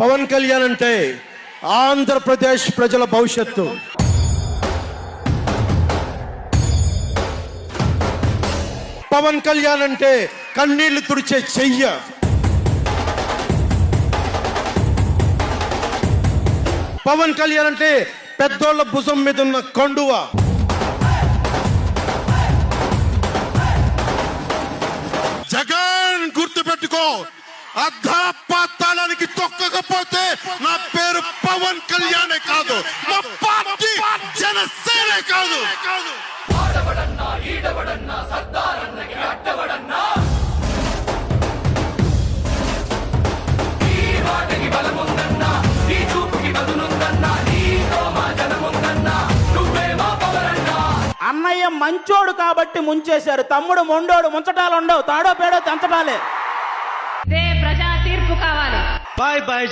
పవన్ కళ్యాణ్ అంటే ఆంధ్రప్రదేశ్ ప్రజల భవిష్యత్తు. పవన్ కళ్యాణ్ అంటే కన్నీళ్లు తుడిచే చెయ్య. పవన్ కళ్యాణ్ అంటే పెద్దోళ్ల భుజం మీద ఉన్న కండువ. జగన్ గుర్తుపెట్టుకో, అర్ధపాతాళానికి తొక్కకపోతే నా పేరు పవన్ కళ్యాణే కాదు, మా పార్టీ జనసేనే కాదు. అన్నయ్య మంచోడు కాబట్టి ముంచేశారు, తమ్ముడు మొండోడు, ముంచటాలు ఉండవు, తాడో పేడో తెంచటాలే. ప్రజా తీర్పు కావాలి. Bye bye.